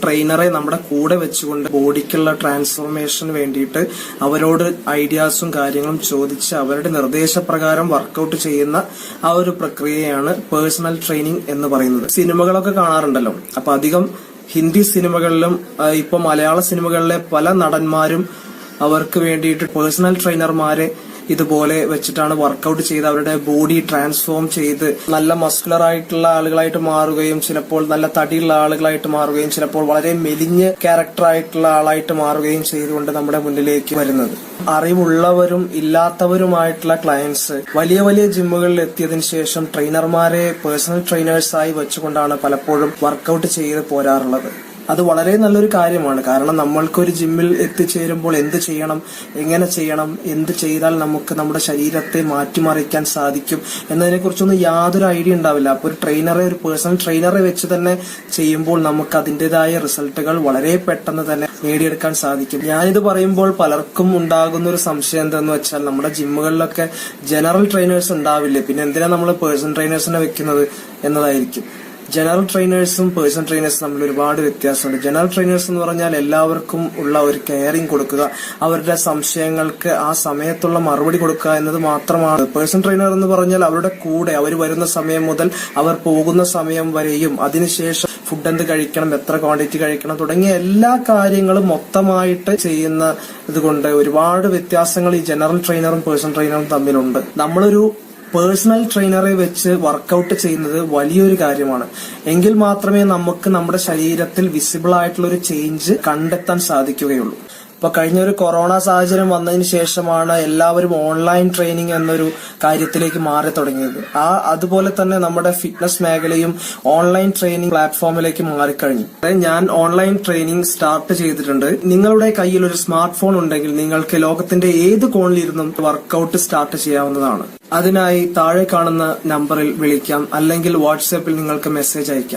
ട്രെയിനറെ നമ്മുടെ കൂടെ വെച്ചുകൊണ്ട് ബോഡിക്കുള്ള ട്രാൻസ്ഫോർമേഷന് വേണ്ടിയിട്ട് അവരോട് ഐഡിയാസും കാര്യങ്ങളും ചോദിച്ച് അവരുടെ നിർദ്ദേശപ്രകാരം വർക്കൗട്ട് ചെയ്യുന്ന ആ ഒരു പ്രക്രിയയാണ് പേഴ്സണൽ ട്രെയിനിങ് എന്ന് പറയുന്നത്. സിനിമകളൊക്കെ കാണാറുണ്ടല്ലോ, അപ്പൊ അധികം ഹിന്ദി സിനിമകളിലും ഇപ്പൊ മലയാള സിനിമകളിലെ പല നടന്മാരും അവർക്ക് വേണ്ടിയിട്ട് പേഴ്സണൽ ട്രെയിനർമാരെ ഇതുപോലെ വെച്ചിട്ടാണ് വർക്കൗട്ട് ചെയ്ത് അവരുടെ ബോഡി ട്രാൻസ്ഫോം ചെയ്ത് നല്ല മസ്കുലർ ആയിട്ടുള്ള ആളുകളായിട്ട് മാറുകയും ചിലപ്പോൾ നല്ല തടിയുള്ള ആളുകളായിട്ട് മാറുകയും ചിലപ്പോൾ വളരെ മെലിഞ്ഞ ക്യാരക്ടർ ആയിട്ടുള്ള ആളായിട്ട് മാറുകയും ചെയ്തുകൊണ്ട് നമ്മുടെ മുന്നിലേക്ക് വരുന്നത്. അറിവുള്ളവരും ഇല്ലാത്തവരുമായിട്ടുള്ള ക്ലയൻസ് വലിയ വലിയ ജിമ്മുകളിൽ എത്തിയതിനു ശേഷം ട്രെയിനർമാരെ പേഴ്സണൽ ട്രെയിനേഴ്സായി വെച്ചുകൊണ്ടാണ് പലപ്പോഴും വർക്കൗട്ട് ചെയ്ത് പോരാറുള്ളത്. അത് വളരെ നല്ലൊരു കാര്യമാണ്. കാരണം നമ്മൾക്കൊരു ജിമ്മിൽ എത്തിച്ചേരുമ്പോൾ എന്ത് ചെയ്യണം, എങ്ങനെ ചെയ്യണം, എന്ത് ചെയ്താൽ നമുക്ക് നമ്മുടെ ശരീരത്തെ മാറ്റിമറിക്കാൻ സാധിക്കും എന്നതിനെ കുറിച്ചൊന്നും യാതൊരു ഐഡിയ ഉണ്ടാവില്ല. അപ്പോൾ ഒരു പേഴ്സണൽ ട്രെയിനറെ വെച്ച് തന്നെ ചെയ്യുമ്പോൾ നമുക്ക് അതിന്റേതായ റിസൾട്ടുകൾ വളരെ പെട്ടെന്ന് തന്നെ നേടിയെടുക്കാൻ സാധിക്കും. ഞാനിത് പറയുമ്പോൾ പലർക്കും ഉണ്ടാകുന്ന ഒരു സംശയം എന്തെന്ന് വെച്ചാൽ നമ്മുടെ ജിമ്മുകളിലൊക്കെ ജനറൽ ട്രെയിനേഴ്സ് ഉണ്ടാവില്ലേ, പിന്നെ എന്തിനാ നമ്മൾ പേഴ്സണൽ ട്രെയിനേഴ്സിനെ വെക്കുന്നത് എന്നതായിരിക്കും. ജനറൽ ട്രെയിനേഴ്സും പേഴ്സണൽ ട്രെയിനേഴ്സും തമ്മിൽ ഒരുപാട് വ്യത്യാസമുണ്ട്. ജനറൽ ട്രെയിനേഴ്സ് എന്ന് പറഞ്ഞാൽ എല്ലാവർക്കും ഉള്ള ഒരു കെയറിംഗ് കൊടുക്കുക, അവരുടെ സംശയങ്ങൾക്ക് ആ സമയത്തുള്ള മറുപടി കൊടുക്കുക എന്നത് മാത്രമാണ്. പേഴ്സണൽ ട്രെയിനർ എന്ന് പറഞ്ഞാൽ അവരുടെ കൂടെ അവർ വരുന്ന സമയം മുതൽ അവർ പോകുന്ന സമയം വരെയും അതിനുശേഷം ഫുഡ് എന്ത് കഴിക്കണം, എത്ര ക്വാണ്ടിറ്റി കഴിക്കണം തുടങ്ങിയ എല്ലാ കാര്യങ്ങളും മൊത്തമായിട്ട് ചെയ്യുന്ന ഇതുകൊണ്ട് ഒരുപാട് വ്യത്യാസങ്ങൾ ഈ ജനറൽ ട്രെയിനറും പേഴ്സണൽ ട്രെയിനറും തമ്മിലുണ്ട്. നമ്മളൊരു പേഴ്സണൽ ട്രെയിനറെ വെച്ച് വർക്കൗട്ട് ചെയ്യുന്നത് വലിയൊരു കാര്യമാണ്. എങ്കിൽ മാത്രമേ നമുക്ക് നമ്മുടെ ശരീരത്തിൽ വിസിബിൾ ആയിട്ടുള്ള ഒരു ചേഞ്ച് കണ്ടെത്താൻ സാധിക്കുകയുള്ളൂ. ഇപ്പൊ കഴിഞ്ഞ ഒരു കൊറോണ സാഹചര്യം വന്നതിന് ശേഷമാണ് എല്ലാവരും ഓൺലൈൻ ട്രെയിനിങ് എന്നൊരു കാര്യത്തിലേക്ക് മാറി തുടങ്ങിയത്. അതുപോലെ തന്നെ നമ്മുടെ ഫിറ്റ്നസ് മേഖലയും ഓൺലൈൻ ട്രെയിനിങ് പ്ലാറ്റ്ഫോമിലേക്ക് മാറിക്കഴിഞ്ഞു. ഞാൻ ഓൺലൈൻ ട്രെയിനിങ് സ്റ്റാർട്ട് ചെയ്തിട്ടുണ്ട്. നിങ്ങളുടെ കയ്യിൽ ഒരു സ്മാർട്ട് ഫോൺ ഉണ്ടെങ്കിൽ നിങ്ങൾക്ക് ലോകത്തിന്റെ ഏത് കോണിലിരുന്നും വർക്കൗട്ട് സ്റ്റാർട്ട് ചെയ്യാവുന്നതാണ്. അതിനായി താഴെ കാണുന്ന നമ്പറിൽ വിളിക്കാം, അല്ലെങ്കിൽ വാട്സാപ്പിൽ നിങ്ങൾക്ക് മെസ്സേജ് അയക്കാം.